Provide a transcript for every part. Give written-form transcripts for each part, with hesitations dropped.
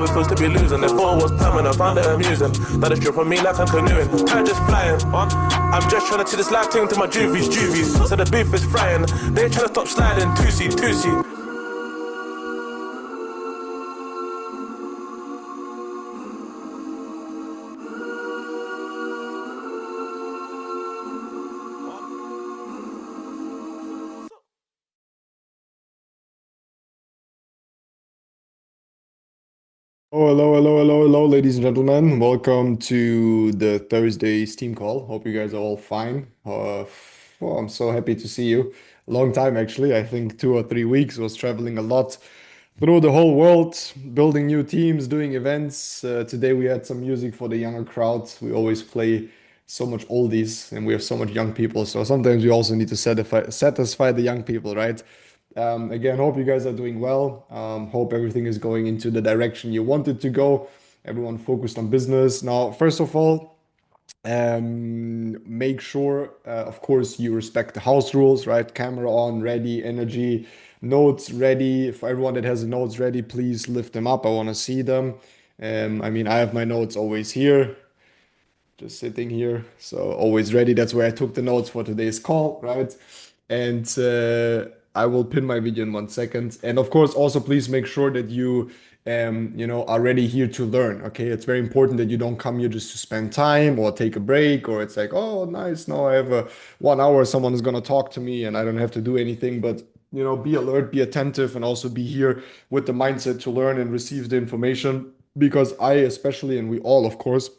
It feels to be losing. If all was permanent, found it amusing. That is drip on me like I'm canoeing. Time just flying. I'm just trying to see this life thing to my juvies. So the beef is frying. They ain't trying to stop sliding. 2C. Oh, hello, ladies and gentlemen. Welcome to the Thursday Steam call. Hope you guys are all fine. Well, I'm so happy to see you. Long time, actually. I think 2 or 3 weeks. Was traveling a lot through the whole world, building new teams, doing events. Today we had some music for the younger crowd. We always play so much oldies, and we have so much young people. So sometimes we also need to satisfy the young people, right? Again, hope you guys are doing well. Hope everything is going into the direction you want it to go. Everyone focused on business. Now, first of all, make sure, of course, you respect the house rules, right? Camera on, ready, energy, notes ready. For everyone that has the notes ready, please lift them up. I want to see them. I mean, I have my notes always here, just sitting here. So always ready. That's where I took the notes for today's call, right? And I will pin my video in 1 second. And of course, also please make sure that you are ready here to learn. Okay, it's very important that you don't come here just to spend time or take a break, or it's like, oh, nice. Now I have a 1 hour. Someone is gonna talk to me, and I don't have to do anything. But be alert, be attentive, and also be here with the mindset to learn and receive the information. Because I especially, and we all, of course,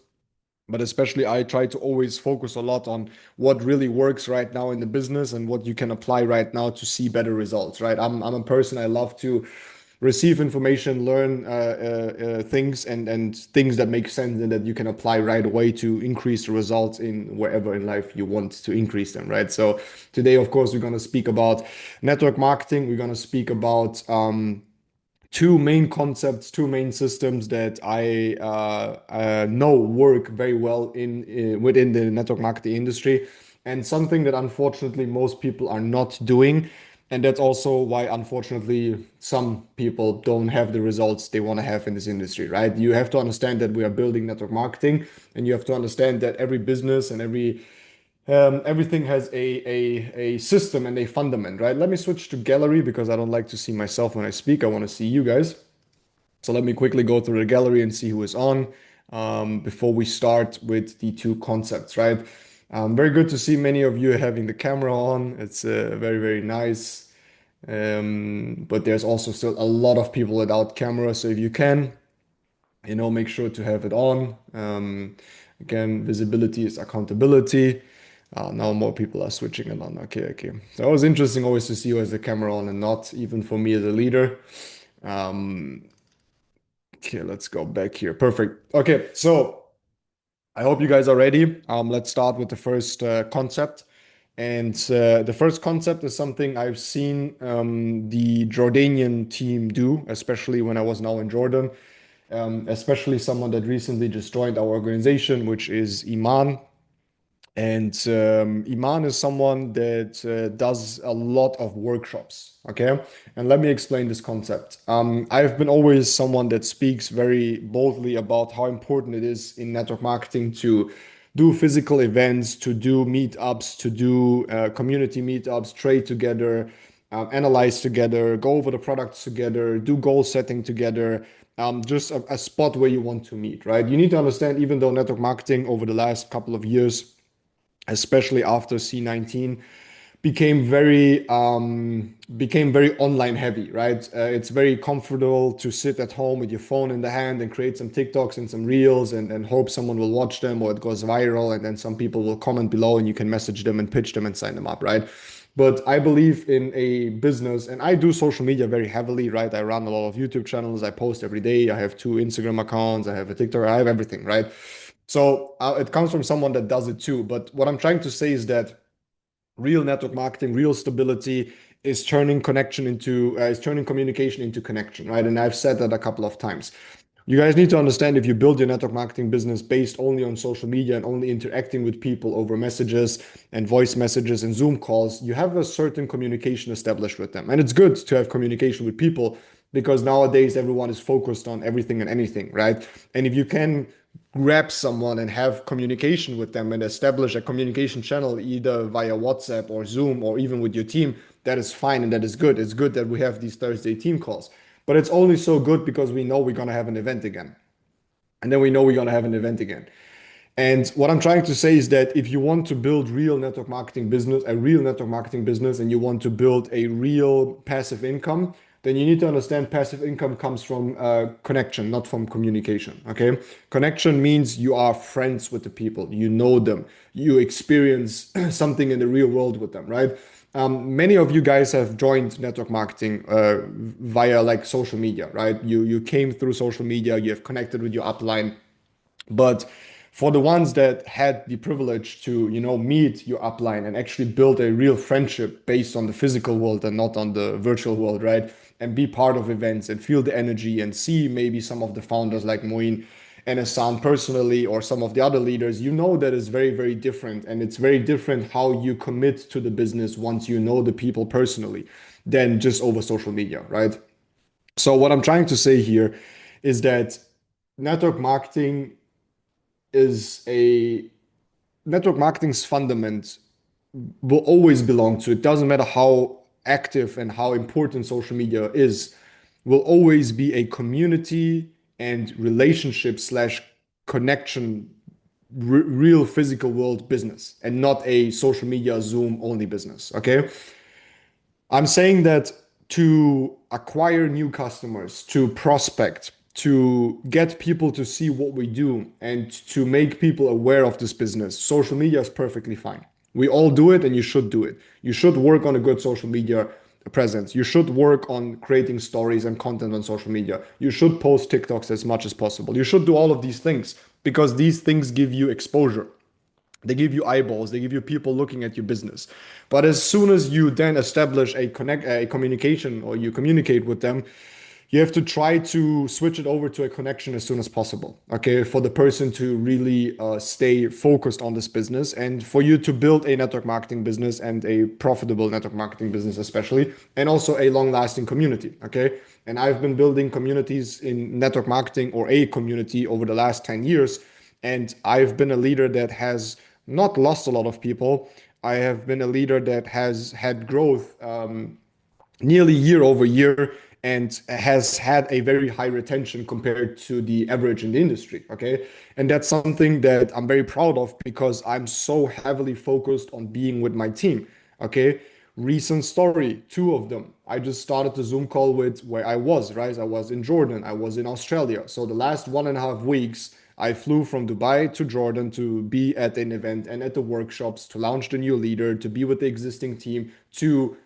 but especially I try to always focus a lot on what really works right now in the business and what you can apply right now to see better results, right? I'm a person, I love to receive information, learn things, and things that make sense and that you can apply right away to increase the results in wherever in life you want to increase them, right? So today, of course, we're going to speak about network marketing. We're going to speak about two main concepts, two main systems that I know work very well in within the network marketing industry, and something that unfortunately most people are not doing. And that's also why, unfortunately, some people don't have the results they want to have in this industry, right? You have to understand that we are building network marketing, and you have to understand that every business and everything has a system and a fundament, right? Let me switch to gallery because I don't like to see myself when I speak. I want to see you guys. So let me quickly go through the gallery and see who is on before we start with the two concepts, right? Very good to see many of you having the camera on. It's very, very nice. But there's also still a lot of people without camera. So if you can, make sure to have it on. Again, visibility is accountability. Now more people are switching it on. Okay. So it was interesting always to see who has the camera on and not, even for me as a leader. Um, okay, let's go back here. Perfect. Okay, so I hope you guys are ready. Let's start with the first concept. And the first concept is something I've seen the Jordanian team do, especially when I was now in Jordan, especially someone that recently just joined our organization, which is Iman. And Iman is someone that does a lot of workshops. Okay. And let me explain this concept. I've been always someone that speaks very boldly about how important it is in network marketing to do physical events, to do meetups, to do community meetups, trade together, analyze together, go over the products together, do goal setting together. Just a spot where you want to meet, right? You need to understand, even though network marketing over the last couple of years, especially after C19, became very online heavy, right? It's very comfortable to sit at home with your phone in the hand and create some TikToks and some reels and hope someone will watch them or it goes viral, and then some people will comment below and you can message them and pitch them and sign them up, right? But I believe in a business, and I do social media very heavily, right? I run a lot of YouTube channels. I post every day. I have 2 Instagram accounts. I have a TikTok. I have everything, right? So it comes from someone that does it too. But what I'm trying to say is that real network marketing, real stability is turning communication into connection, right? And I've said that a couple of times. You guys need to understand, if you build your network marketing business based only on social media and only interacting with people over messages and voice messages and Zoom calls, you have a certain communication established with them. And it's good to have communication with people, because nowadays everyone is focused on everything and anything, right? And if you can grab someone and have communication with them and establish a communication channel either via WhatsApp or Zoom or even with your team, that is fine and that is good. It's good that we have these Thursday team calls, but it's only so good because we know we're going to have an event again. And then we know we're going to have an event again. And what I'm trying to say is that if you want to build real network marketing business, a real network marketing business, and you want to build a real passive income, then you need to understand passive income comes from connection, not from communication. Okay. Connection means you are friends with the people, you know them, you experience something in the real world with them, right? Many of you guys have joined network marketing via like social media, right? You came through social media, you have connected with your upline, but for the ones that had the privilege to, meet your upline and actually build a real friendship based on the physical world and not on the virtual world, right? And be part of events and feel the energy and see maybe some of the founders like Moin and Hassan personally or some of the other leaders, that is very, very different. And it's very different how you commit to the business once you know the people personally than just over social media, right? So what I'm trying to say here is that network marketing is a network marketing's fundament will always belong to it. Doesn't matter how active and how important social media is, will always be a community and relationship slash connection, real physical world business and not a social media Zoom only business. Okay. I'm saying that to acquire new customers, to prospect, to get people to see what we do, and to make people aware of this business, social media is perfectly fine. We all do it and you should do it. You should work on a good social media presence. You should work on creating stories and content on social media. You should post TikToks as much as possible. You should do all of these things because these things give you exposure. They give you eyeballs, they give you people looking at your business. But as soon as you then establish a communication or you communicate with them, you have to try to switch it over to a connection as soon as possible. Okay, for the person to really stay focused on this business and for you to build a network marketing business and a profitable network marketing business, especially, and also a long lasting community. Okay, and I've been building communities in network marketing or a community over the last 10 years. And I've been a leader that has not lost a lot of people. I have been a leader that has had growth nearly year over year and has had a very high retention compared to the average in the industry. Okay. And that's something that I'm very proud of because I'm so heavily focused on being with my team. Okay. Recent story, two of them. I just started the Zoom call with where I was, right? I was in Jordan, I was in Australia. So the last 1.5 weeks, I flew from Dubai to Jordan to be at an event and at the workshops, to launch the new leader, to be with the existing team, to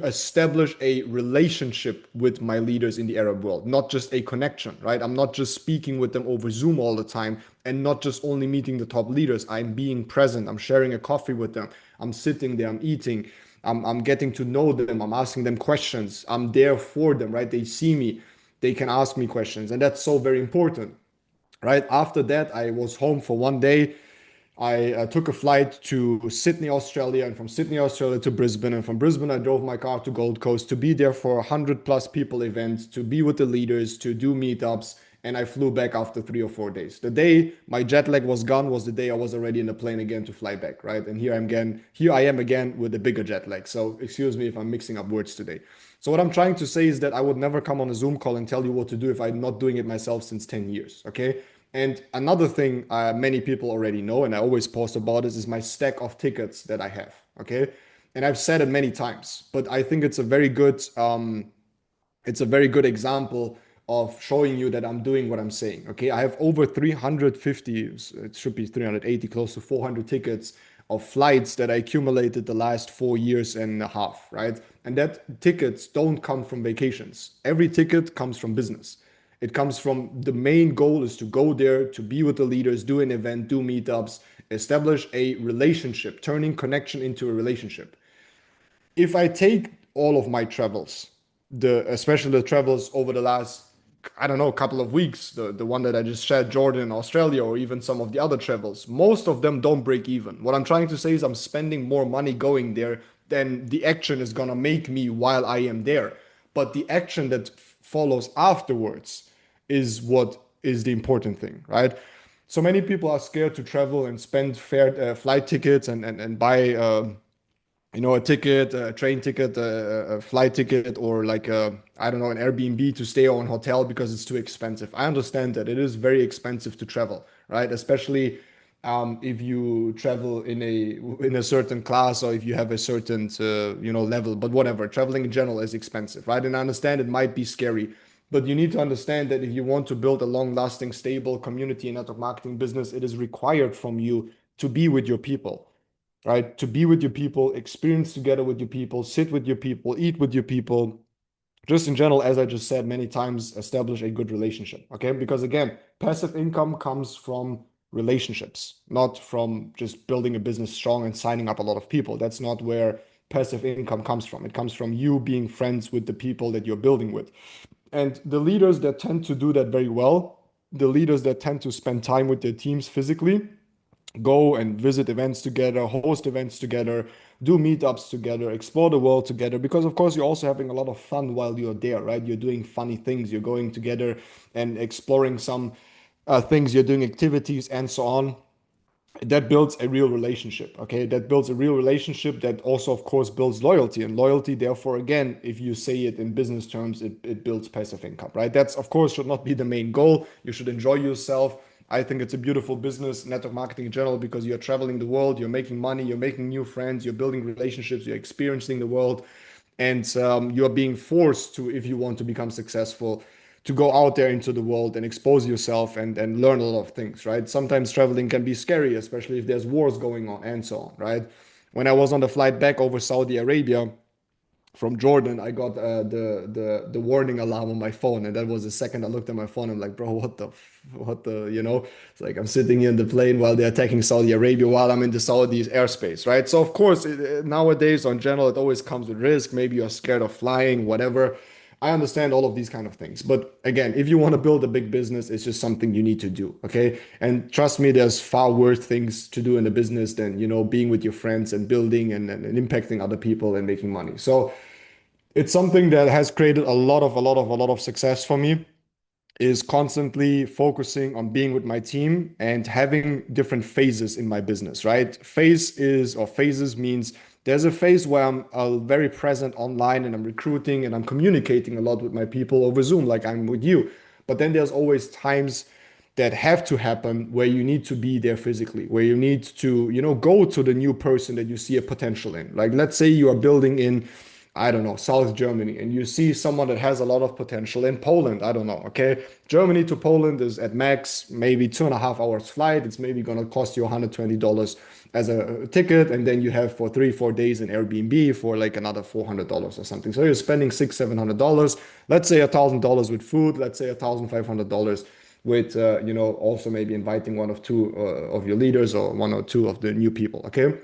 establish a relationship with my leaders in the Arab world, not just a connection, right? I'm not just speaking with them over Zoom all the time and not just only meeting the top leaders. I'm being present. I'm sharing a coffee with them. I'm sitting there. I'm eating. I'm getting to know them. I'm asking them questions. I'm there for them, right? They see me. They can ask me questions. And that's so very important, right? After that, I was home for one day. I took a flight to Sydney, Australia, and from Sydney, Australia to Brisbane. And from Brisbane, I drove my car to Gold Coast to be there for a 100+ people event, to be with the leaders, to do meetups. And I flew back after 3 or 4 days. The day my jet lag was gone was the day I was already in the plane again to fly back, right? And here I am again with a bigger jet lag. So excuse me if I'm mixing up words today. So what I'm trying to say is that I would never come on a Zoom call and tell you what to do if I'm not doing it myself since 10 years, okay? And another thing many people already know, and I always post about this, is my stack of tickets that I have. Okay, and I've said it many times, but I think it's a very good example of showing you that I'm doing what I'm saying. Okay, I have over 350, it should be 380, close to 400 tickets of flights that I accumulated the last 4 years and a half, right? And that tickets don't come from vacations. Every ticket comes from business. It comes from the main goal is to go there, to be with the leaders, do an event, do meetups, establish a relationship, turning connection into a relationship. If I take all of my travels, especially the travels over the last, I don't know, couple of weeks, the one that I just shared, Jordan, Australia, or even some of the other travels, most of them don't break even. What I'm trying to say is I'm spending more money going there than the action is gonna make me while I am there. but the action that follows afterwards is what is the important thing, right? So many people are scared to travel and spend fare flight tickets and buy a ticket, a train ticket, a flight ticket, or like I don't know, an Airbnb to stay on hotel because it's too expensive. I understand that it is very expensive to travel, right? Especially if you travel in a certain class or if you have a certain level. But whatever, traveling in general is expensive, right? And I understand it might be scary, but you need to understand that if you want to build a long-lasting, stable community and network marketing business, it is required from you to be with your people, right? To be with your people, experience together with your people, sit with your people, eat with your people. Just in general, as I just said many times, establish a good relationship. Okay. Because again, passive income comes from relationships, not from just building a business strong and signing up a lot of people. That's not where passive income comes from. It comes from you being friends with the people that you're building with. And the leaders that tend to do that very well, the leaders that tend to spend time with their teams physically, go and visit events together, host events together, do meetups together, explore the world together. Because, of course, you're also having a lot of fun while you're there, right? You're doing funny things, you're going together and exploring some things, you're doing activities and so on. That builds a real relationship, okay? That builds a real relationship that also, of course, builds loyalty. And loyalty, therefore, again, if you say it in business terms, it builds passive income, right? That's, of course, should not be the main goal. You should enjoy yourself. I think it's a beautiful business, network marketing in general, because you're traveling the world, you're making money, you're making new friends, you're building relationships, you're experiencing the world, and you're being forced to, if you want to become successful, to go out there into the world and expose yourself and learn a lot of things, right? Sometimes traveling can be scary, especially if there's wars going on and so on, right? When I was on the flight back over Saudi Arabia, from Jordan, I got the warning alarm on my phone, and that was the second I looked at my phone. I'm like, bro, what the. It's like I'm sitting here in the plane while they're attacking Saudi Arabia while I'm in the Saudi's airspace, right? So of course, nowadays, on general, it always comes with risk. Maybe you're scared of flying, whatever. I understand all of these kind of things, but again, if you want to build a big business, it's just something you need to do, okay? And trust me, there's far worse things to do in a business than being with your friends and building and impacting other people and making money. So it's something that has created a lot of success for me, is constantly focusing on being with my team and having different phases in my business, right? Phases means there's a phase where I'm very present online and I'm recruiting and I'm communicating a lot with my people over Zoom, like I'm with you. But then there's always times that have to happen where you need to be there physically, where you need to, go to the new person that you see a potential in. Like, let's say you are building in, I don't know, South Germany, and you see someone that has a lot of potential in Poland. I don't know. Okay. Germany to Poland is at max maybe 2.5 hours flight. It's maybe going to cost you $120 as a ticket. And then you have for 3, 4 days in Airbnb for like another $400 or something. So you're spending $600, $700. Let's say $1,000 with food. Let's say $1,500 with, also maybe inviting one or two of your leaders or one or two of the new people. Okay.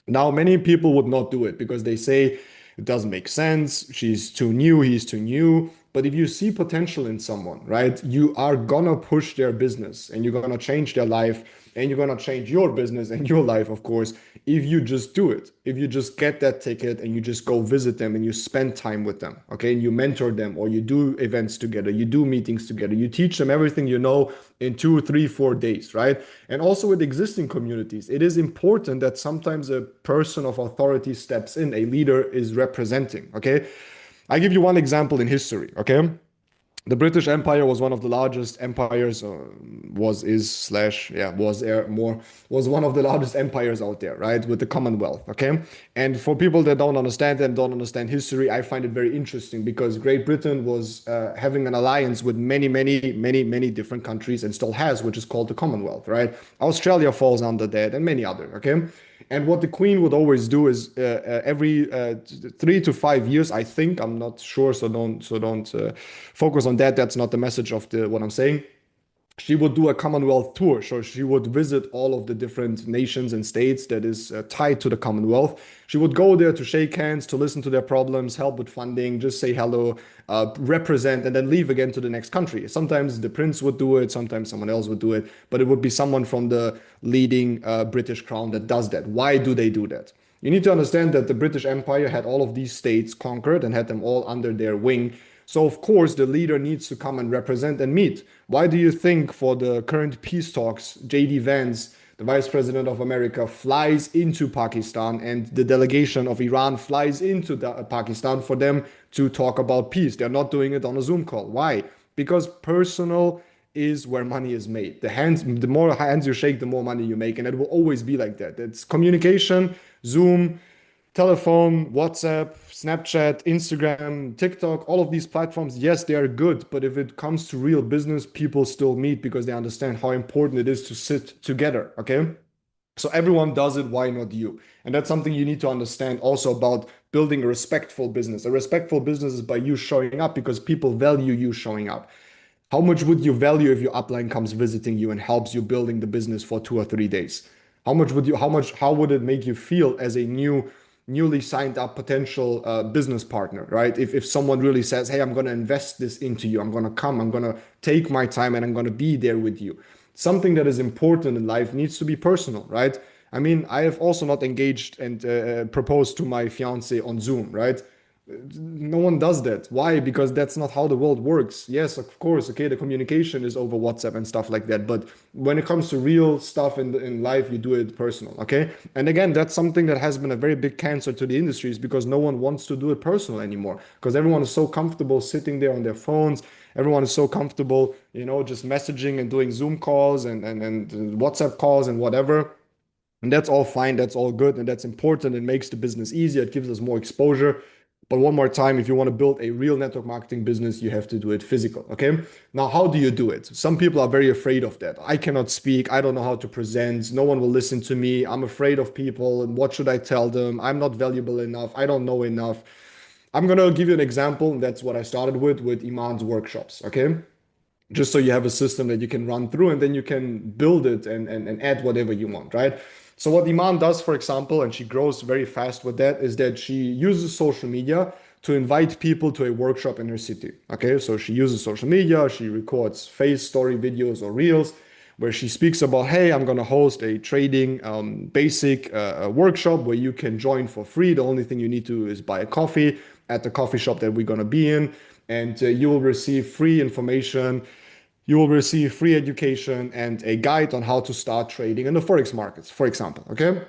Now, many people would not do it because they say it doesn't make sense. She's too new. He's too new. But if you see potential in someone, right, you are gonna push their business and you're gonna change their life and you're gonna change your business and your life, of course, if you just do it. If you just get that ticket and you just go visit them and you spend time with them, okay, and you mentor them or you do events together, you do meetings together, you teach them everything you know in 2, 3, 4 days, right? And also with existing communities, it is important that sometimes a person of authority steps in, a leader is representing, okay? I give you one example in history, okay? The British Empire was one of the largest empires, was one of the largest empires out there, right? With the Commonwealth, okay? And for people that don't understand and don't understand history, I find it very interesting because Great Britain was having an alliance with many different countries and still has, which is called the Commonwealth, right? Australia falls under that and many other, okay? And what the Queen would always do is every 3 to 5 years, I think, I'm not sure, so don't focus on that. That's not the message of the what I'm saying. She would do a Commonwealth tour. So she would visit all of the different nations and states that is tied to the Commonwealth. She would go there to shake hands, to listen to their problems, help with funding, just say hello, represent, and then leave again to the next country. Sometimes the prince would do it, sometimes someone else would do it, but it would be someone from the leading British crown that does that. Why do they do that? You need to understand that the British Empire had all of these states conquered and had them all under their wing. So, of course, the leader needs to come and represent and meet. Why do you think for the current peace talks, JD Vance, the Vice President of America, flies into Pakistan and the delegation of Iran flies into Pakistan for them to talk about peace? They're not doing it on a Zoom call. Why? Because personal is where money is made. The more hands you shake, the more money you make, and it will always be like that. It's communication, Zoom, telephone, WhatsApp, Snapchat, Instagram, TikTok, all of these platforms, yes, they are good, but if it comes to real business, people still meet because they understand how important it is to sit together, okay? So everyone does it, why not you? And that's something you need to understand also about building a respectful business. A respectful business is by you showing up because people value you showing up. How much would you value if your upline comes visiting you and helps you building the business for 2 or 3 days? How would it make you feel as a newly signed up potential business partner, right? If someone really says, hey, I'm going to invest this into you, I'm going to come, I'm going to take my time and I'm going to be there with you. Something that is important in life needs to be personal, right? I mean, I have also not engaged and proposed to my fiance on Zoom, right? No one does that. Why? Because that's not how the world works. Yes, of course, okay, the communication is over WhatsApp and stuff like that. But when it comes to real stuff in life, you do it personal, okay? And again, that's something that has been a very big cancer to the industries because no one wants to do it personal anymore. Because everyone is so comfortable sitting there on their phones. Everyone is so comfortable, just messaging and doing Zoom calls and WhatsApp calls and whatever. And that's all fine, that's all good, and that's important. It makes the business easier, it gives us more exposure. But one more time, if you want to build a real network marketing business, you have to do it physical. Okay. Now, how do you do it? Some people are very afraid of that. I cannot speak. I don't know how to present. No one will listen to me. I'm afraid of people. And what should I tell them? I'm not valuable enough. I don't know enough. I'm going to give you an example. And that's what I started with Iman's workshops. Okay. Just so you have a system that you can run through and then you can build it and add whatever you want, right? So what Iman does, for example, and she grows very fast with that, is that she uses social media to invite people to a workshop in her city. Okay, so she uses social media, she records face story videos or reels where she speaks about, hey, I'm going to host a trading basic workshop where you can join for free. The only thing you need to do is buy a coffee at the coffee shop that we're going to be in, and you will receive free information. You will receive free education and a guide on how to start trading in the Forex markets, for example. Okay.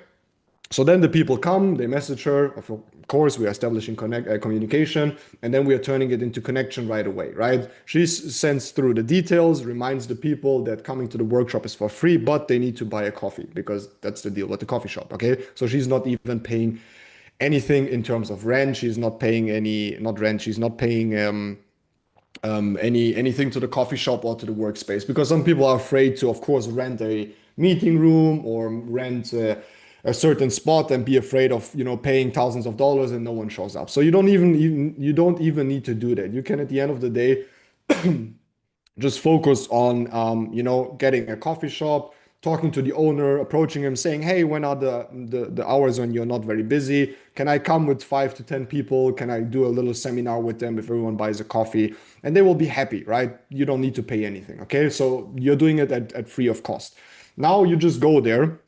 So then the people come, they message her. Of course, we are establishing communication, and then we are turning it into connection right away, right? She sends through the details, reminds the people that coming to the workshop is for free, but they need to buy a coffee because that's the deal with the coffee shop. Okay. So she's not even paying anything in terms of rent. She's not paying not rent. She's not paying, anything to the coffee shop or to the workspace because some people are afraid to, of course, rent a meeting room or rent a certain spot and be afraid of paying thousands of dollars and no one shows up. So you don't even need to do that. You can, at the end of the day, just focus on getting a coffee shop, talking to the owner, approaching him, saying, hey, when are the hours when you're not very busy? Can I come with 5 to 10 people? Can I do a little seminar with them if everyone buys a coffee? And they will be happy, right? You don't need to pay anything. Okay, so you're doing it at free of cost. Now you just go there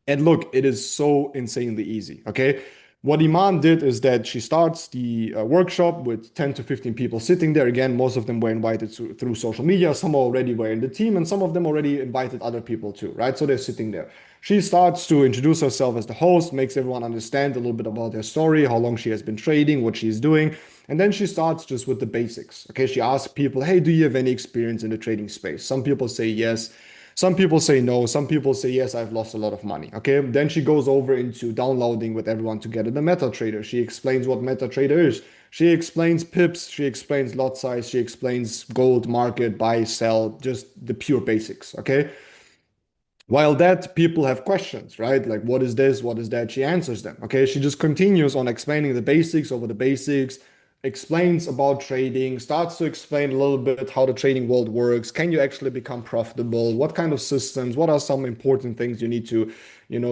and look, it is so insanely easy. Okay, what Iman did is that she starts the workshop with 10 to 15 people sitting there. Again, most of them were invited through social media. Some already were in the team, and some of them already invited other people too, right? So they're sitting there. She starts to introduce herself as the host, makes everyone understand a little bit about her story, how long she has been trading, what she's doing. And then she starts just with the basics. Okay, she asks people, hey, do you have any experience in the trading space? Some people say yes. Some people say no. Some people say, yes, I've lost a lot of money. Okay. Then she goes over into downloading with everyone together the MetaTrader. She explains what MetaTrader is. She explains pips. She explains lot size. She explains gold market, buy, sell, just the pure basics. Okay. While that, people have questions, right? Like, what is this? What is that? She answers them. Okay. She just continues on explaining the basics over the basics, explains about trading, starts to explain a little bit how the trading world works. Can you actually become profitable? What kind of systems? What are some important things you need to,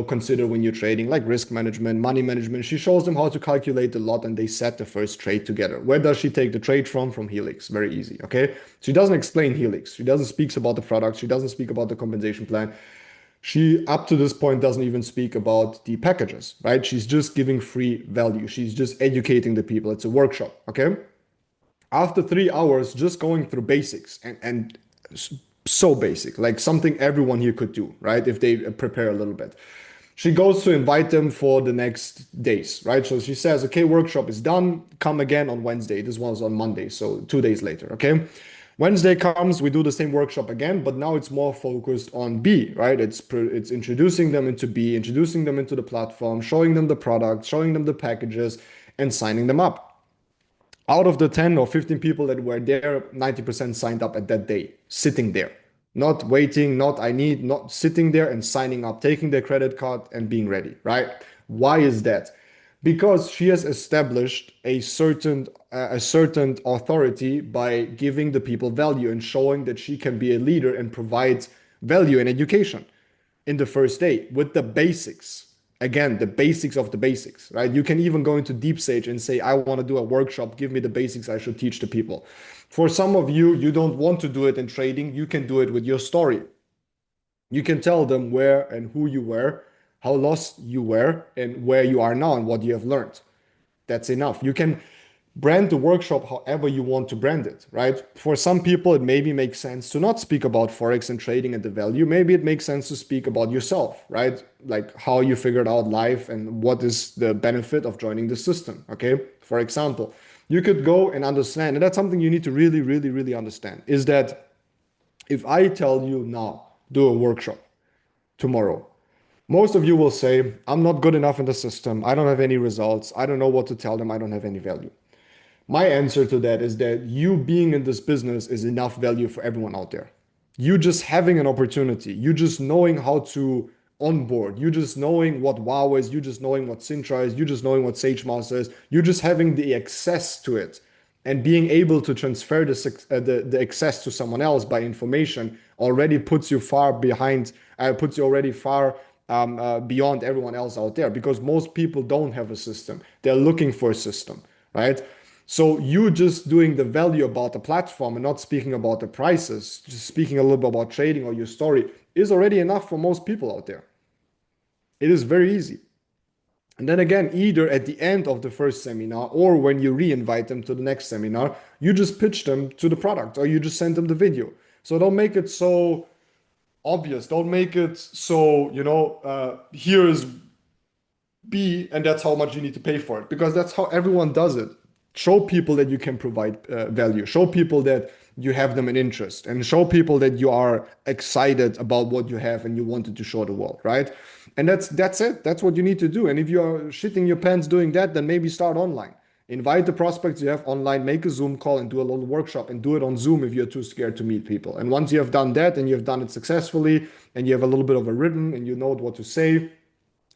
consider when you're trading, like risk management, money management? She shows them how to calculate the lot and they set the first trade together. Where does she take the trade from? From Helix. Very easy. Okay. She doesn't explain Helix. She doesn't speak about the product. She doesn't speak about the compensation plan. She, up to this point, doesn't even speak about the packages, right? She's just giving free value. She's just educating the people. It's a workshop, okay? After 3 hours, just going through basics and so basic, like something everyone here could do, right? If they prepare a little bit. She goes to invite them for the next days, right? So she says, okay, workshop is done. Come again on Wednesday. This was on Monday, so 2 days later, okay? Wednesday comes, we do the same workshop again, but now it's more focused on B, right? It's introducing them into B, introducing them into the platform, showing them the product, showing them the packages, and signing them up. Out of the 10 or 15 people that were there, 90% signed up at that day, sitting there, not waiting, not sitting there and signing up, taking their credit card and being ready, right? Why is that? Because she has established a certain authority by giving the people value and showing that she can be a leader and provide value and education in the first day with the basics. Again, the basics of the basics, right? You can even go into Deep Sage and say, I want to do a workshop, give me the basics I should teach the people. For some of you, you don't want to do it in trading, you can do it with your story. You can tell them where and who you were, how lost you were, and where you are now and what you have learned. That's enough. You can brand the workshop however you want to brand it, right? For some people, it maybe makes sense to not speak about Forex and trading and the value. Maybe it makes sense to speak about yourself, right? Like how you figured out life and what is the benefit of joining the system, okay? For example, you could go and understand, and that's something you need to really, really, really understand, is that if I tell you now, do a workshop tomorrow, most of you will say, I'm not good enough in the system. I don't have any results. I don't know what to tell them. I don't have any value. My answer to that is that you being in this business is enough value for everyone out there. You just having an opportunity, you just knowing how to onboard, you just knowing what WoW is, you just knowing what Sintra is, you just knowing what SageMaster is, you just having the access to it and being able to transfer the access to someone else by information already puts you far behind, puts you already far beyond everyone else out there because most people don't have a system. They're looking for a system, right? So you just doing the value about the platform and not speaking about the prices, just speaking a little bit about trading or your story is already enough for most people out there. It is very easy. And then again, either at the end of the first seminar or when you re-invite them to the next seminar, you just pitch them to the product or you just send them the video. So don't make it so obvious. Don't make it so, here is B and that's how much you need to pay for it because that's how everyone does it. Show people that you can provide value. Show people that you have them an interest and show people that you are excited about what you have and you wanted to show the world, right? And that's it. That's what you need to do. And if you are shitting your pants doing that, then maybe start online. Invite the prospects you have online, make a Zoom call and do a little workshop and do it on Zoom if you're too scared to meet people. And once you have done that and you have done it successfully and you have a little bit of a rhythm and you know what to say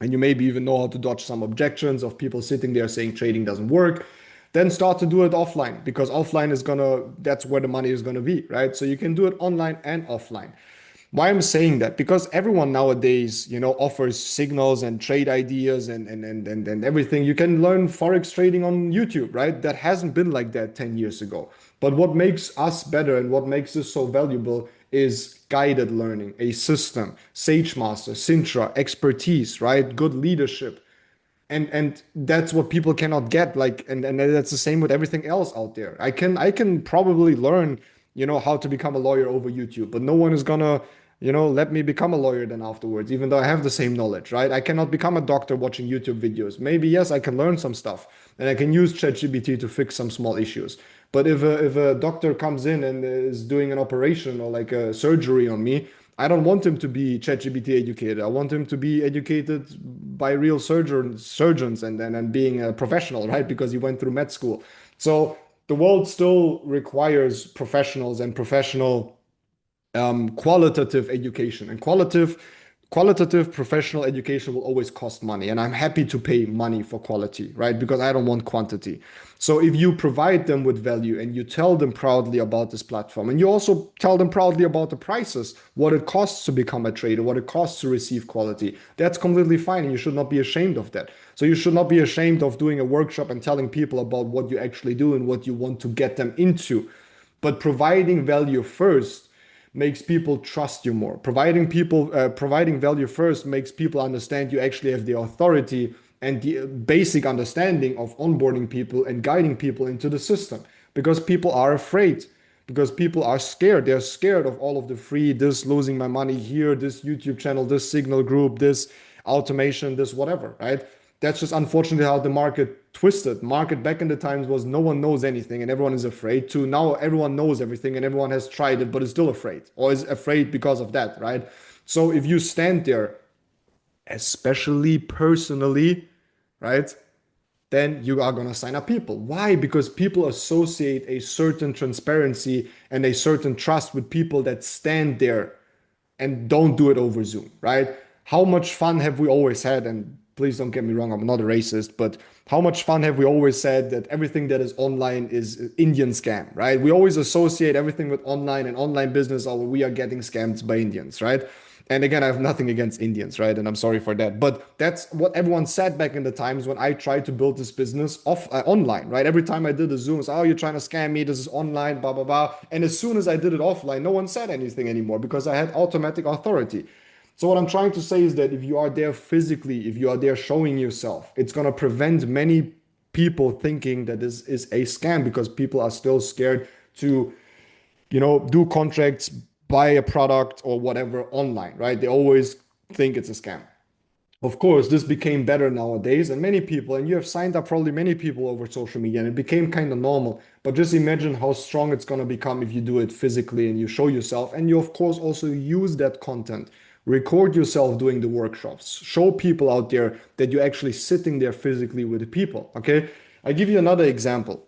and you maybe even know how to dodge some objections of people sitting there saying trading doesn't work, then start to do it offline because offline that's where the money is gonna be, right? So you can do it online and offline. Why I'm saying that? Because everyone nowadays, offers signals and trade ideas and everything. You can learn Forex trading on YouTube, right? That hasn't been like that 10 years ago. But what makes us better and what makes us so valuable is guided learning, a system, SageMaster, Sintra, expertise, right? Good leadership. And that's what people cannot get, like, and that's the same with everything else out there. I can probably learn how to become a lawyer over YouTube, but no one is gonna let me become a lawyer then afterwards, even though I have the same knowledge, right? I cannot become a doctor watching YouTube videos. Maybe yes, I can learn some stuff and I can use ChatGPT to fix some small issues, but if a doctor comes in and is doing an operation or like a surgery on me, I don't want him to be ChatGPT educated. I want him to be educated by real surgeons and being a professional, right? Because he went through med school. So the world still requires professionals and professional qualitative education. And qualitative professional education will always cost money. And I'm happy to pay money for quality, right? Because I don't want quantity. So if you provide them with value and you tell them proudly about this platform, and you also tell them proudly about the prices, what it costs to become a trader, what it costs to receive quality, that's completely fine. And you should not be ashamed of that. So you should not be ashamed of doing a workshop and telling people about what you actually do and what you want to get them into. But providing value first makes people trust you more. Providing value first makes people understand you actually have the authority and the basic understanding of onboarding people and guiding people into the system, because people are afraid, because people are scared. They're scared of all of the free, this losing my money here, this YouTube channel, this signal group, this automation, this whatever, right? That's just unfortunately how the market twisted. Market back in the times was no one knows anything and everyone is afraid, to now everyone knows everything and everyone has tried it but is still afraid, or is afraid because of that, right? So if you stand there, especially personally, right, then you are going to sign up people. Why? Because people associate a certain transparency and a certain trust with people that stand there and don't do it over Zoom, right? How much fun have we always had? And please don't get me wrong, I'm not a racist, but how much fun have we always said that everything that is online is Indian scam, right? We always associate everything with online and online business, or we are getting scammed by Indians, right? And again, I have nothing against Indians, right? And I'm sorry for that. But that's what everyone said back in the times when I tried to build this business online, right? Every time I did the Zooms, oh, you're trying to scam me. This is online, blah, blah, blah. And as soon as I did it offline, no one said anything anymore because I had automatic authority. So what I'm trying to say is that if you are there physically, if you are there showing yourself, it's going to prevent many people thinking that this is a scam, because people are still scared to, do contracts, buy a product or whatever online, right? They always think it's a scam. Of course, this became better nowadays, and many people, and you have signed up probably many people over social media, and it became kind of normal. But just imagine how strong it's going to become if you do it physically and you show yourself, and you, of course, also use that content. Record yourself doing the workshops. Show people out there that you're actually sitting there physically with the people. Okay. I give you another example.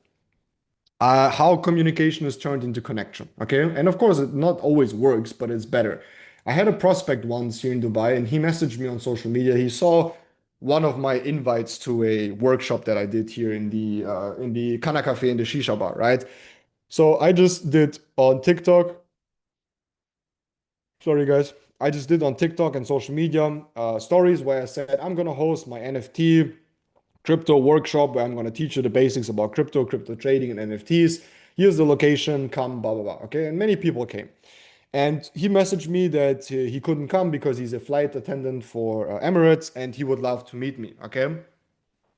How communication is turned into connection. Okay. And of course, it not always works, but it's better. I had a prospect once here in Dubai, and he messaged me on social media. He saw one of my invites to a workshop that I did here in the Kana Cafe in the Shisha bar, right? So I just did on TikTok. Sorry, guys. I just did on TikTok and social media stories where I said I'm gonna host my NFT crypto workshop where I'm going to teach you the basics about crypto trading and NFTs. Here's the location, come, blah, blah, blah. Okay. And many people came. And he messaged me that he couldn't come because he's a flight attendant for Emirates and he would love to meet me. Okay.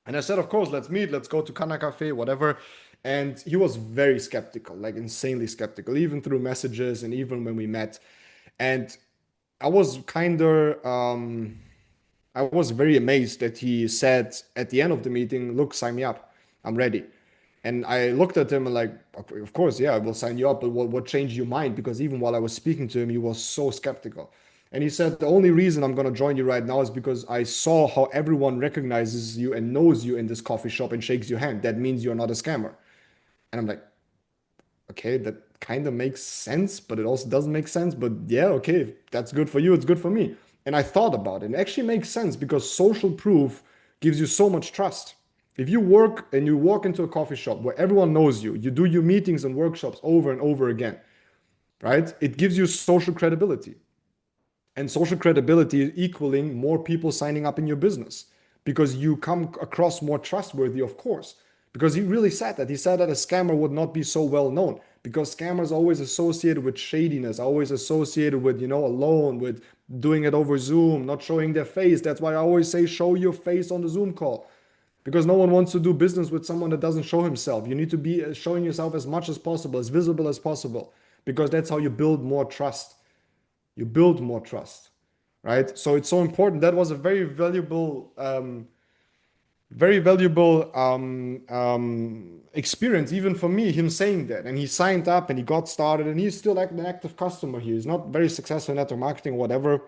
And I said, of course, let's meet, let's go to Kana Cafe, whatever. And he was very skeptical, like insanely skeptical, even through messages and even when we met. And I was kind of, I was very amazed that he said at the end of the meeting, look, sign me up. I'm ready. And I looked at him and like, "Okay, of course, yeah, I will sign you up. But what changed your mind?" Because even while I was speaking to him, he was so skeptical. And he said, the only reason I'm going to join you right now is because I saw how everyone recognizes you and knows you in this coffee shop and shakes your hand. That means you're not a scammer. And I'm like, okay, that kind of makes sense, but it also doesn't make sense. But yeah, okay, if that's good for you, it's good for me. And I thought about it. And it actually makes sense because social proof gives you so much trust. If you work and you walk into a coffee shop where everyone knows you, you do your meetings and workshops over and over again, right? It gives you social credibility. And social credibility is equaling more people signing up in your business because you come across more trustworthy, of course. Because he really said that. He said that a scammer would not be so well known because scammers are always associated with shadiness, always associated with, a loan, with doing it over Zoom, not showing their face. That's why I always say show your face on the Zoom call because no one wants to do business with someone that doesn't show himself. You need to be showing yourself as much as possible, as visible as possible, because that's how you build more trust. You build more trust, right? So it's so important. That was a very valuable experience, even for me, him saying that. And he signed up and he got started, and he's still like an active customer here. He's not very successful in network marketing, whatever.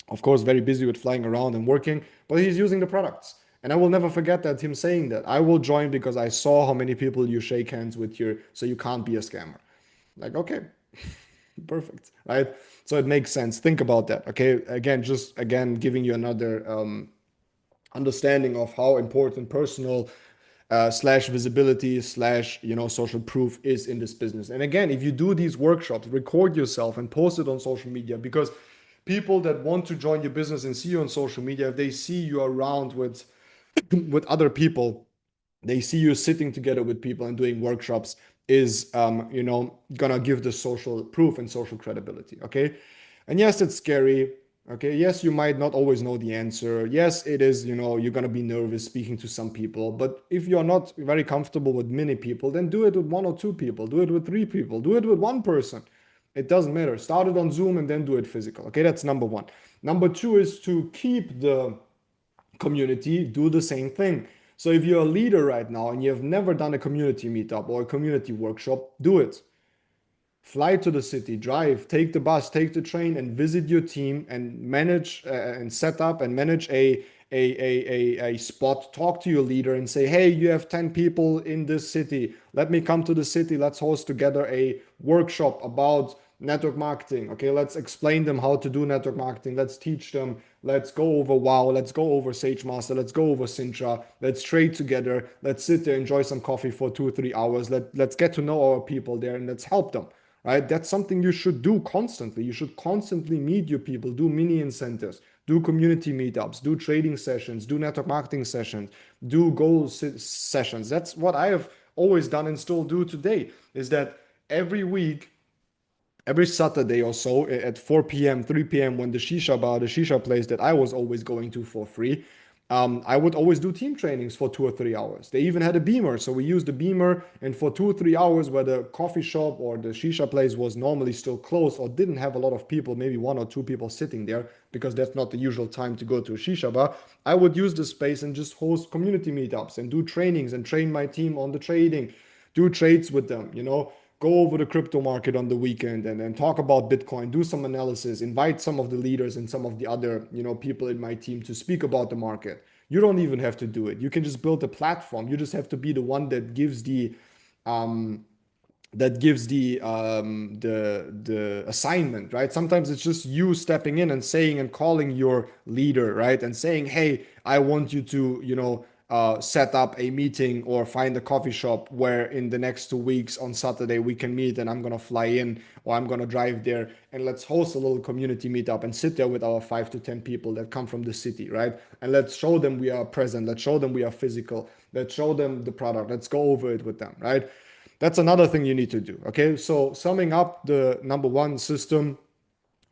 Of course, very busy with flying around and working, but he's using the products. And I will never forget that him saying that. I will join because I saw how many people you shake hands with here, so you can't be a scammer. Like, okay, perfect, right? So it makes sense. Think about that. Okay. Again, just again, giving you another understanding of how important personal slash visibility slash social proof is in this business. And again, if you do these workshops, record yourself and post it on social media, because people that want to join your business and see you on social media, if they see you around with with other people, they see you sitting together with people and doing workshops, is, gonna give the social proof and social credibility. Okay. And yes, it's scary. Okay. Yes, you might not always know the answer. Yes, it is, you're gonna be nervous speaking to some people. But if you're not very comfortable with many people, then do it with one or two people, do it with three people, do it with one person. It doesn't matter. Start it on Zoom and then do it physical. Okay, that's number one. Number two is to keep the community, do the same thing. So if you're a leader right now and you have never done a community meetup or a community workshop, do it. Fly to the city, drive, take the bus, take the train, and visit your team and manage and set up and manage a spot. Talk to your leader and say, hey, you have 10 people in this city. Let me come to the city. Let's host together a workshop about network marketing. Okay, let's explain them how to do network marketing. Let's teach them. Let's go over Wow. Let's go over SageMaster. Let's go over Sintra. Let's trade together. Let's sit there, enjoy some coffee for 2 or 3 hours. Let's get to know our people there and let's help them. Right? That's something you should do constantly. You should constantly meet your people, do mini incentives, do community meetups, do trading sessions, do network marketing sessions, do goal sessions. That's what I have always done and still do today, is that every week, every Saturday or so at 4 p.m., 3 p.m., when the shisha bar, the shisha place that I was always going to for free, I would always do team trainings for 2 or 3 hours. They even had a beamer. So we used the beamer, and for 2 or 3 hours, where the coffee shop or the shisha place was normally still closed or didn't have a lot of people, maybe one or two people sitting there, because that's not the usual time to go to a shisha bar, I would use the space and just host community meetups and do trainings and train my team on the trading, do trades with them, go over the crypto market on the weekend and then talk about Bitcoin, do some analysis, invite some of the leaders and some of the other, people in my team to speak about the market. You don't even have to do it. You can just build a platform. You just have to be the one that gives um, the assignment, right? Sometimes it's just you stepping in and saying and calling your leader, right? And saying, hey, I want you to, set up a meeting or find a coffee shop where in the next 2 weeks on Saturday we can meet and I'm gonna fly in or I'm gonna drive there and let's host a little community meetup and sit there with our 5 to 10 people that come from the city, right? And let's show them we are present. Let's show them we are physical. Let's show them the product. Let's go over it with them, right? That's another thing you need to do. Okay. So summing up the number one system,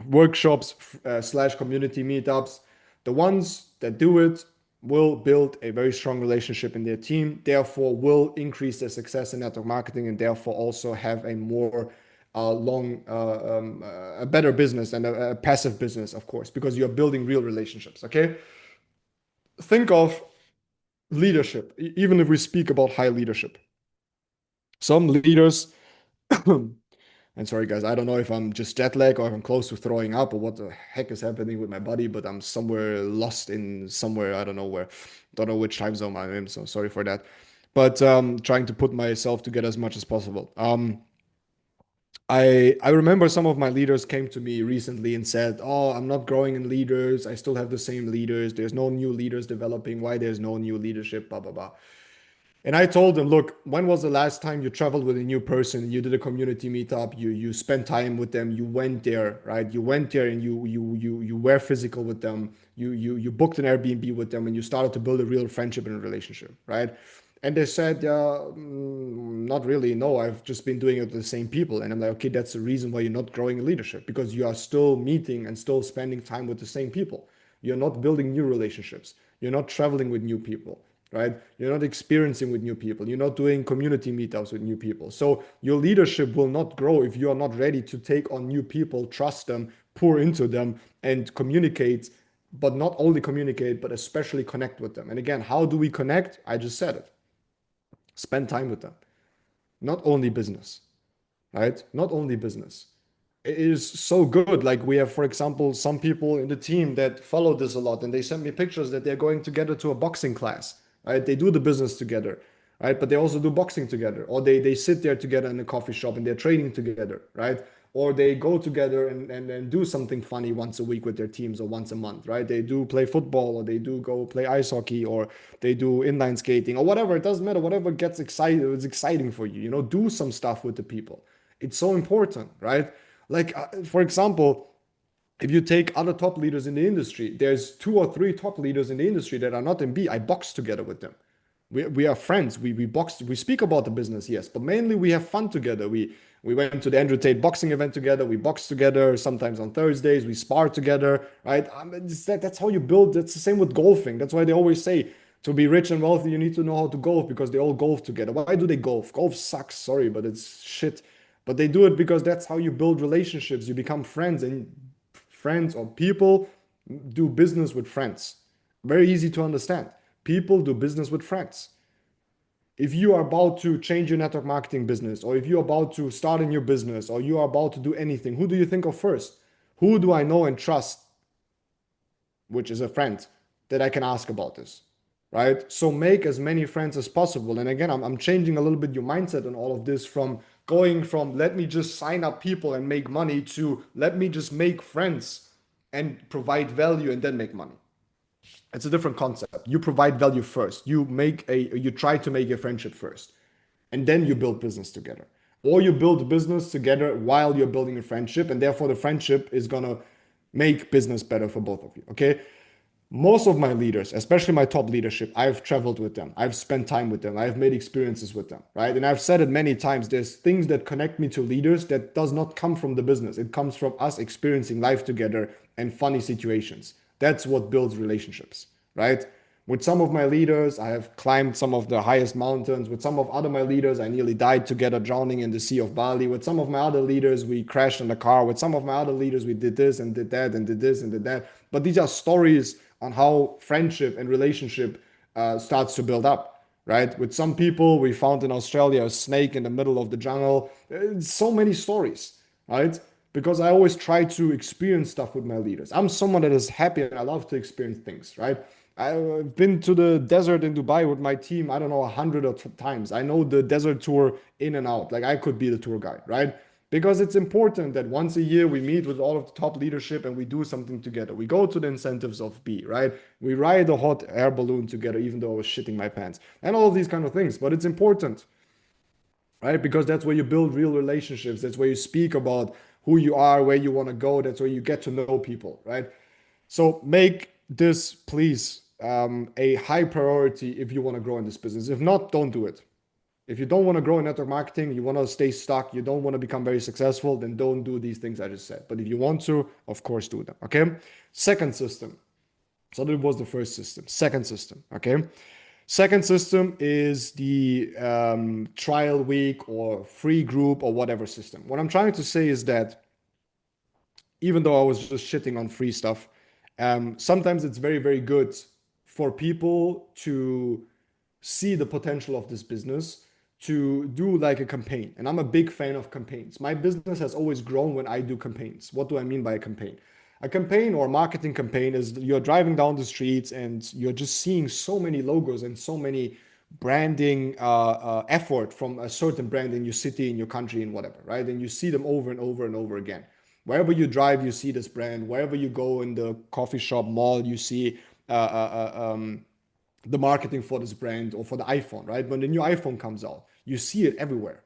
workshops slash community meetups, the ones that do it will build a very strong relationship in their team, therefore will increase their success in network marketing and therefore also have a more a better business and a passive business, of course, because you're building real relationships. Okay. Think of leadership, even if we speak about high leadership. Some leaders, and sorry guys, I don't know if I'm just jet lag or if I'm close to throwing up or what the heck is happening with my body, but I'm somewhere lost in somewhere, I don't know where. Don't know which time zone I'm in, so sorry for that. But trying to put myself together as much as possible. I remember some of my leaders came to me recently and said, "Oh, I'm not growing in leaders. I still have the same leaders. There's no new leaders developing. Why there's no new leadership? Blah blah blah." And I told them, look, when was the last time you traveled with a new person? You did a community meetup, you spent time with them, you went there, right? You went there and you were physical with them, you booked an Airbnb with them and you started to build a real friendship and a relationship, right? And they said, not really. No, I've just been doing it with the same people. And I'm like, okay, that's the reason why you're not growing in leadership, because you are still meeting and still spending time with the same people. You're not building new relationships. You're not traveling with new people, right? You're not experiencing with new people. You're not doing community meetups with new people. So your leadership will not grow if you are not ready to take on new people, trust them, pour into them, and communicate, but not only communicate, but especially connect with them. And again, how do we connect? I just said it. Spend time with them. Not only business, right? Not only business. It is so good. Like we have, for example, some people in the team that follow this a lot, and they send me pictures that they're going together to a boxing class, right? They do the business together, right? But they also do boxing together, or they sit there together in a coffee shop and they're training together, right? Or they go together and do something funny once a week with their teams or once a month, right? They do play football or they do go play ice hockey or they do inline skating or whatever. It doesn't matter. Whatever gets excited, it's exciting for you. Do some stuff with the people. It's so important, right? Like, for example, if you take other top leaders in the industry, there's 2 or 3 top leaders in the industry that are not in B. I box together with them, We are friends. We box. We speak about the business, yes, but mainly we have fun together. We went to the Andrew Tate boxing event together. We box together. Sometimes on Thursdays we spar together, right? That's how you build. That's the same with golfing. That's why they always say to be rich and wealthy, you need to know how to golf because they all golf together. Why do they golf? Golf sucks. Sorry, but it's shit. But they do it because that's how you build relationships. You become friends, and friends or people do business with friends. Very easy to understand. People do business with friends. If you are about to change your network marketing business, or if you're about to start a new business, or you are about to do anything, who do you think of first? Who do I know and trust, which is a friend, that I can ask about this, right? So make as many friends as possible. And again, I'm changing a little bit your mindset on all of this from going from let me just sign up people and make money to let me just make friends and provide value and then make money. It's a different concept. You provide value first. You try to make a friendship first, and then you build business together. Or you build business together while you're building a friendship, and therefore the friendship is gonna make business better for both of you. Okay. Most of my leaders, especially my top leadership, I've traveled with them. I've spent time with them. I've made experiences with them, right? And I've said it many times. There's things that connect me to leaders that does not come from the business. It comes from us experiencing life together and funny situations. That's what builds relationships, right? With some of my leaders, I have climbed some of the highest mountains. With some of other my leaders, I nearly died together drowning in the Sea of Bali. With some of my other leaders, we crashed in the car. With some of my other leaders, we did this and did that and did this and did that. But these are stories on how friendship and relationship starts to build up, right? With some people, we found in Australia a snake in the middle of the jungle. So many stories, right? Because I always try to experience stuff with my leaders. I'm someone that is happy and I love to experience things, right? I've been to the desert in Dubai with my team, I don't know, 100 times. I know the desert tour in and out. Like I could be the tour guide, right? Because it's important that once a year we meet with all of the top leadership and we do something together. We go to the incentives of B, right? We ride a hot air balloon together, even though I was shitting my pants, and all of these kind of things. But it's important, right? Because that's where you build real relationships. That's where you speak about who you are, where you want to go. That's where you get to know people, right? So make this, please, a high priority if you want to grow in this business. If not, don't do it. If you don't want to grow in network marketing, you want to stay stuck, you don't want to become very successful, then don't do these things I just said. But if you want to, of course, do them. Okay. Second system. So that was the first system. Second system. Okay. Second system is the trial week or free group or whatever system. What I'm trying to say is that even though I was just shitting on free stuff, sometimes it's very, very good for people to see the potential of this business to do like a campaign. And I'm a big fan of campaigns. My business has always grown when I do campaigns. What do I mean by a campaign? A campaign or marketing campaign is you're driving down the streets and you're just seeing so many logos and so many branding effort from a certain brand in your city, in your country, and whatever, right? And you see them over and over and over again. Wherever you drive, you see this brand. Wherever you go in the coffee shop, mall, you see the marketing for this brand or for the iPhone, right? When the new iPhone comes out, you see it everywhere,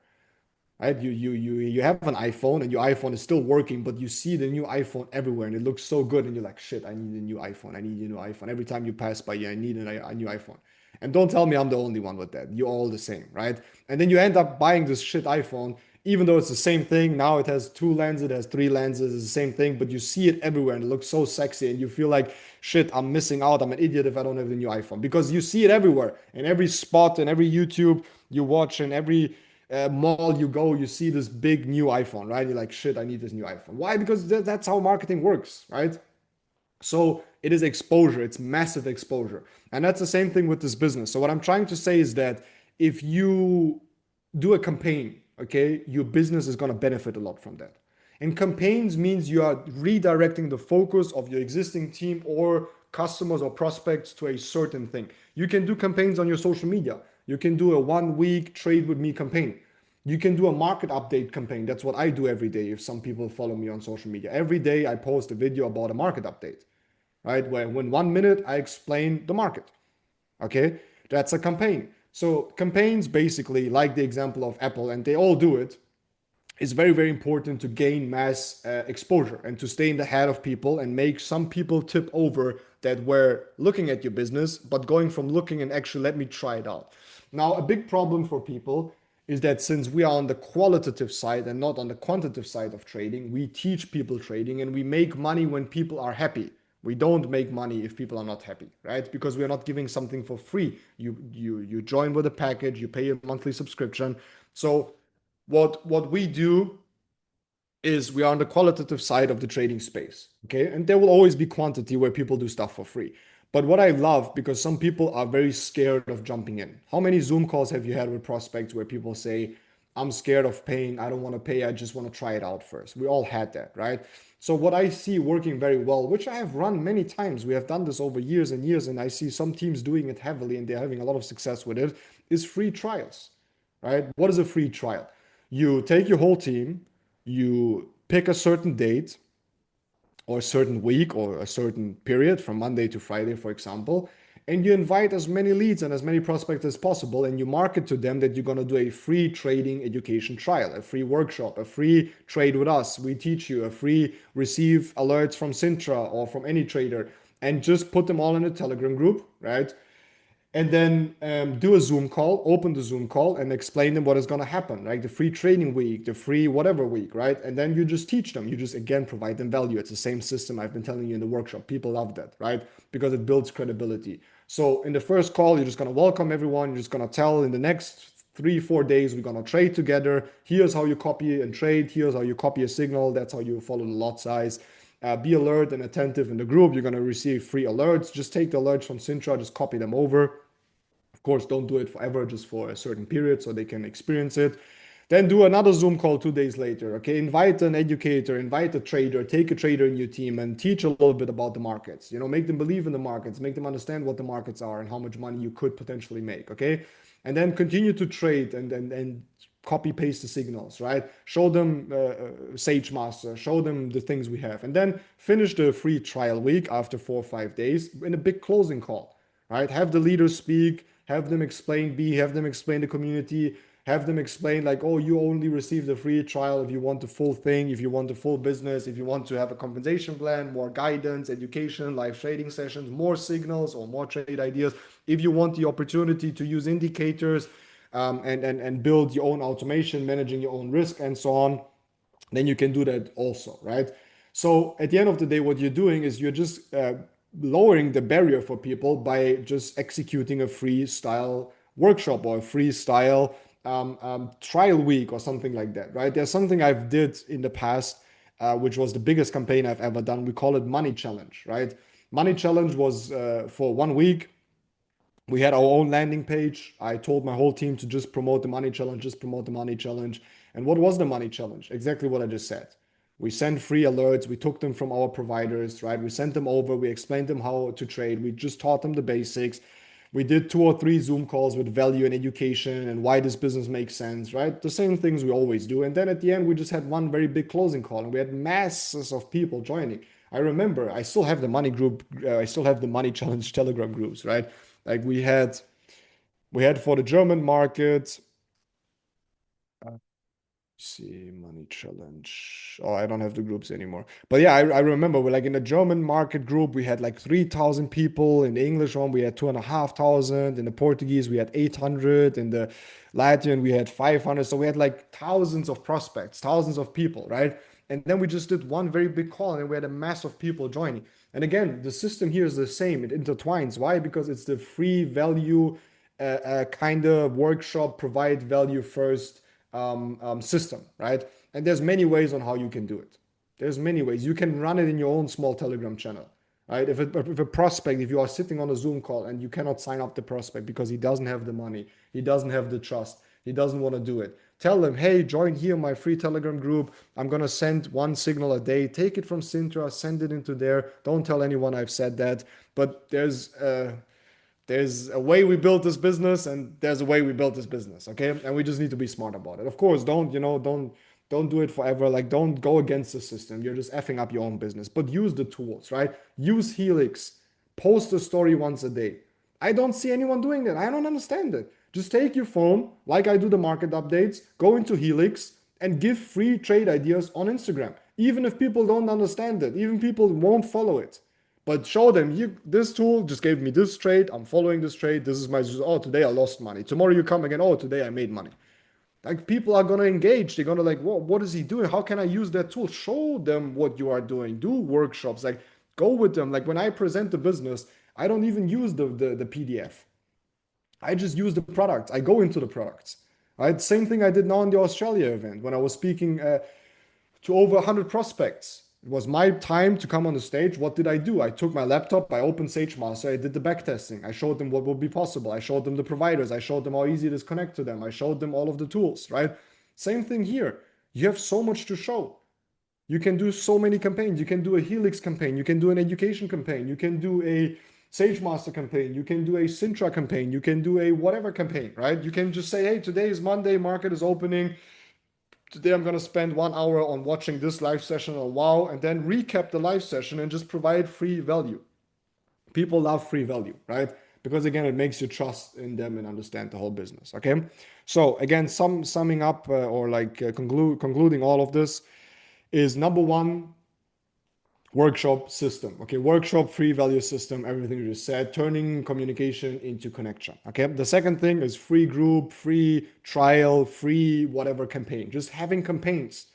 right? You have an iPhone and your iPhone is still working, but you see the new iPhone everywhere and it looks so good and you're like, shit, I need a new iPhone. I need a new iPhone. Every time you pass by, yeah, I need a new iPhone. And don't tell me I'm the only one with that. You're all the same, right? And then you end up buying this shit iPhone, even though it's the same thing. Now it has two lenses, it has three lenses, it's the same thing, but you see it everywhere and it looks so sexy and you feel like, shit, I'm missing out. I'm an idiot if I don't have the new iPhone because you see it everywhere in every spot and every YouTube you watch and every mall you go, you see this big new iPhone, right? You're like, shit, I need this new iPhone. Why? Because that's how marketing works, right? So it is exposure, it's massive exposure. And that's the same thing with this business. So what I'm trying to say is that if you do a campaign, okay, your business is going to benefit a lot from that. And campaigns means you are redirecting the focus of your existing team or customers or prospects to a certain thing. You can do campaigns on your social media. You can do a 1 week trade with me campaign. You can do a market update campaign. That's what I do every day. If some people follow me on social media, every day I post a video about a market update, right? Where in 1 minute I explain the market. Okay, that's a campaign. So campaigns basically, like the example of Apple, and they all do it, it's very, very important to gain mass exposure and to stay in the head of people and make some people tip over that were looking at your business, but going from looking and actually let me try it out. Now, a big problem for people is that since we are on the qualitative side and not on the quantitative side of trading, we teach people trading and we make money when people are happy. We don't make money if people are not happy, right? Because we are not giving something for free. You join with a package, you pay a monthly subscription. So what we do is we are on the qualitative side of the trading space. Okay. And there will always be quantity where people do stuff for free. But what I love, because some people are very scared of jumping in. How many Zoom calls have you had with prospects where people say, I'm scared of paying, I don't want to pay, I just want to try it out first? We all had that, right? So what I see working very well, which I have run many times, we have done this over years and years, and I see some teams doing it heavily and they're having a lot of success with it, is free trials, right? What is a free trial? You take your whole team, you pick a certain date or a certain week or a certain period from Monday to Friday, for example, and you invite as many leads and as many prospects as possible, and you market to them that you're going to do a free trading education trial, a free workshop, a free trade with us. We teach you a free receive alerts from Sintra or from any trader, and just put them all in a Telegram group, right? And then do a Zoom call, open the Zoom call and explain them what is going to happen, like the free training week, the free whatever week, right? And then you just teach them. You just, again, provide them value. It's the same system I've been telling you in the workshop. People love that, right? Because it builds credibility. So in the first call, you're just going to welcome everyone. You're just going to tell in the next 3-4 days, we're going to trade together. Here's how you copy and trade. Here's how you copy a signal. That's how you follow the lot size. Be alert and attentive in the group. You're going to receive free alerts. Just take the alerts from Sintra, just copy them over. Of course, don't do it forever, just for a certain period so they can experience it. Then do another Zoom call 2 days later. Okay, invite an educator, invite a trader, take a trader in your team and teach a little bit about the markets. Make them believe in the markets, make them understand what the markets are and how much money you could potentially make. Okay, and then continue to trade and copy paste the signals, right? Show them Sage Master, show them the things we have, and then finish the free trial week after 4 or 5 days in a big closing call, right? Have the leaders speak, have them explain have them explain the community, have them explain like, oh, you only receive the free trial if you want the full thing, if you want the full business, if you want to have a compensation plan, more guidance, education, live trading sessions, more signals or more trade ideas, if you want the opportunity to use indicators, and build your own automation, managing your own risk and so on, then you can do that also, right? So at the end of the day, what you're doing is you're just lowering the barrier for people by just executing a freestyle workshop or a freestyle trial week or something like that, right? There's something I've did in the past, which was the biggest campaign I've ever done. We call it Money Challenge, right? Money Challenge was for 1 week. We had our own landing page. I told my whole team to just promote the money challenge, just promote the money challenge. And what was the money challenge? Exactly what I just said. We sent free alerts. We took them from our providers, right? We sent them over. We explained them how to trade. We just taught them the basics. We did 2 or 3 Zoom calls with value and education and why this business makes sense, right? The same things we always do. And then at the end, we just had one very big closing call and we had masses of people joining. I remember, I still have the money group. I still have the money challenge Telegram groups, right? Like we had for the German market. See, money challenge. Oh, I don't have the groups anymore. But yeah, I remember we're like in the German market group, we had like 3,000 people. In the English one, we had 2,500. In the Portuguese, we had 800. In the Latvian, we had 500. So we had like thousands of prospects, thousands of people, right? And then we just did one very big call and we had a mass of people joining. And again, the system here is the same. It intertwines. Why? Because it's the free value kind of workshop, provide value first system, right? And there's many ways on how you can do it. There's many ways. You can run it in your own small Telegram channel, right? If a prospect, if you are sitting on a Zoom call and you cannot sign up the prospect because he doesn't have the money, he doesn't have the trust, he doesn't want to do it, tell them, hey, join here my free Telegram group. I'm going to send 1 signal a day. Take it from Sintra, send it into there. Don't tell anyone I've said that. But there's a way we built this business and there's a way we built this business, okay? And we just need to be smart about it. Of course, don't do it forever. Like, don't go against the system. You're just effing up your own business. But use the tools, right? Use Helix. Post a story once a day. I don't see anyone doing that. I don't understand it. Just take your phone, like I do the market updates, go into Helix and give free trade ideas on Instagram. Even if people don't understand it, even people won't follow it. But show them, this tool just gave me this trade. I'm following this trade. This is my, oh, today I lost money. Tomorrow you come again, oh, today I made money. Like people are gonna engage. They're gonna like, what is he doing? How can I use that tool? Show them what you are doing. Do workshops. Like go with them. Like when I present the business, I don't even use the PDF. I just use the products. I go into the products. Right? Same thing I did now in the Australia event when I was speaking to over 100 prospects. It was my time to come on the stage. What did I do? I took my laptop, I opened SageMaster, I did the back testing. I showed them what would be possible. I showed them the providers. I showed them how easy it is to connect to them. I showed them all of the tools, right? Same thing here. You have so much to show. You can do so many campaigns. You can do a Helix campaign. You can do an education campaign. You can do a SageMaster campaign. You can do a Sintra campaign. You can do a whatever campaign, right? You can just say, hey, today is Monday, market is opening. Today I'm going to spend 1 hour on watching this live session on Wow, and then recap the live session and just provide free value. People love free value, right? Because again, it makes you trust in them and understand the whole business. Okay. So again, summing up or like concluding all of this is number one, workshop system. Okay, workshop, free value system, everything you just said, turning communication into connection. Okay, the second thing is free group, free trial, free whatever campaign. Just having campaigns.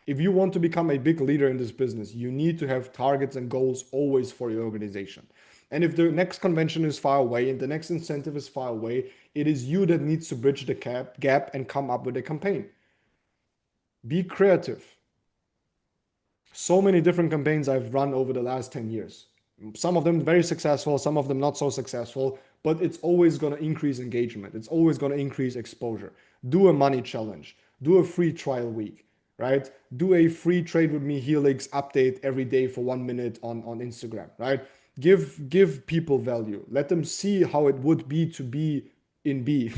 If you want to become a big leader in this business, you need to have targets and goals always for your organization. And if the next convention is far away and the next incentive is far away, it is you that needs to bridge the gap and come up with a campaign. Be creative. So many different campaigns I've run over the last 10 years. Some of them very successful, some of them not so successful, but it's always going to increase engagement. It's always going to increase exposure. Do a money challenge, do a free trial week, right? Do a free trade with me Helix update every day for 1 minute on Instagram, right? Give people value. Let them see how it would be to be in B.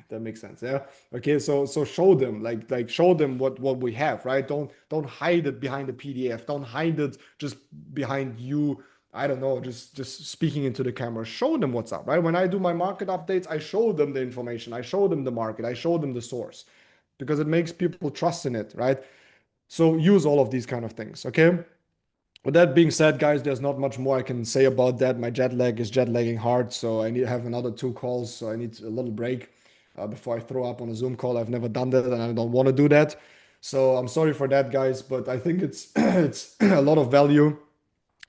That makes sense. Yeah. Okay. So show them like show them what we have, right? Don't hide it behind the PDF. Don't hide it just behind you. I don't know, just speaking into the camera. Show them what's up, right? When I do my market updates, I show them the information. I show them the market. I show them the source because it makes people trust in it, right? So use all of these kind of things. Okay. With that being said, guys, there's not much more I can say about that. My jet lag is jet lagging hard, so I need to have another 2 calls. So I need a little break before I throw up on a Zoom call. I've never done that, and I don't want to do that. So I'm sorry for that, guys. But I think it's it's a lot of value,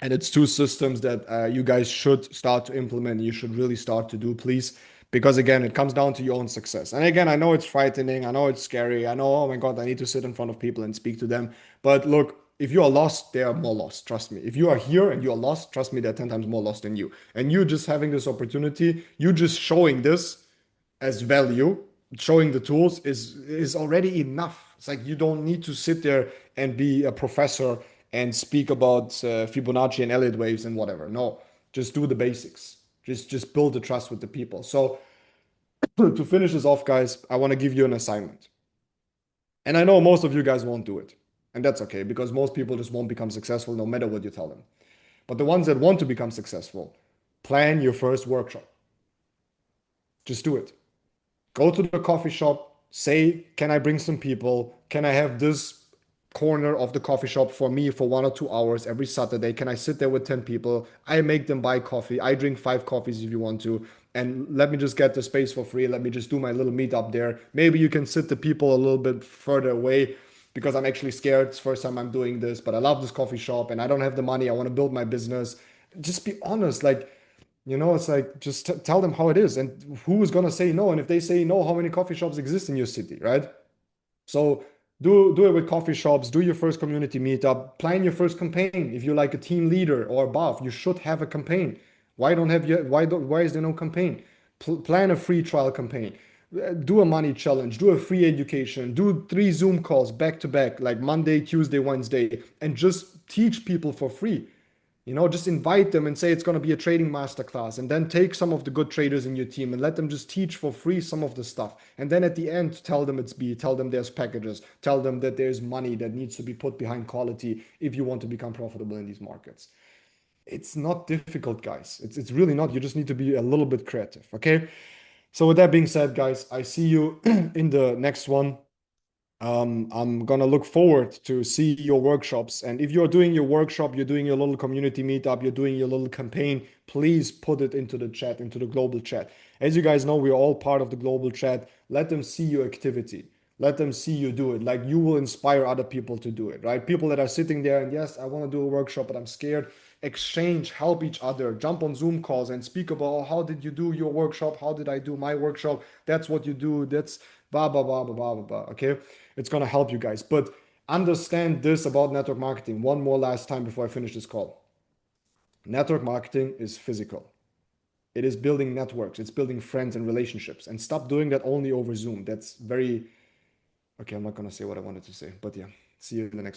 and it's two systems that you guys should start to implement. You should really start to do, please. Because again, it comes down to your own success. And again, I know it's frightening. I know it's scary. I know, oh my God, I need to sit in front of people and speak to them. But look, if you are lost, they are more lost. Trust me. If you are here and you are lost, trust me, they're 10 times more lost than you. And you just having this opportunity, you just showing this as value, showing the tools is already enough. It's like you don't need to sit there and be a professor and speak about Fibonacci and Elliott waves and whatever. No, just do the basics. Just build the trust with the people. So to finish this off, guys, I want to give you an assignment. And I know most of you guys won't do it. And that's okay because most people just won't become successful no matter what you tell them. But the ones that want to become successful, plan your first workshop. Just do it. Go to the coffee shop, say, can I bring some people? Can I have this corner of the coffee shop for me for 1 or 2 hours every Saturday? Can I sit there with 10 people? I make them buy coffee. I drink 5 coffees if you want to. And let me just get the space for free. Let me just do my little meetup there. Maybe you can sit the people a little bit further away because I'm actually scared. It's the first time I'm doing this, but I love this coffee shop and I don't have the money. I want to build my business. Just be honest. Like, it's like just tell them how it is and who is going to say no. And if they say no, how many coffee shops exist in your city, right? So do it with coffee shops, do your first community meetup, plan your first campaign. If you're like a team leader or above, you should have a campaign. Why is there no campaign? Plan a free trial campaign. Do a money challenge, do a free education, do 3 Zoom calls back to back, like Monday, Tuesday, Wednesday, and just teach people for free. Just invite them and say it's going to be a trading masterclass, and then take some of the good traders in your team and let them just teach for free some of the stuff. And then at the end, tell them it's B, tell them there's packages, tell them that there's money that needs to be put behind quality if you want to become profitable in these markets. It's not difficult, guys. It's really not. You just need to be a little bit creative. Okay. So with that being said, guys, I see you in the next one. I'm gonna look forward to see your workshops. And if you're doing your workshop, you're doing your little community meetup, you're doing your little campaign, please put it into the chat, into the global chat. As you guys know, we're all part of the global chat. Let them see your activity. Let them see you do it. Like you will inspire other people to do it, right? People that are sitting there and yes, I want to do a workshop, but I'm scared. Exchange, help each other, jump on Zoom calls and speak about, oh, how did you do your workshop? How did I do my workshop? That's what you do. That's blah, blah, blah, blah, blah, blah, blah. Okay. It's going to help you guys. But understand this about network marketing one more last time before I finish this call. Network marketing is physical. It is building networks, it's building friends and relationships. And stop doing that only over Zoom. That's very, okay, I'm not going to say what I wanted to say, but yeah, see you in the next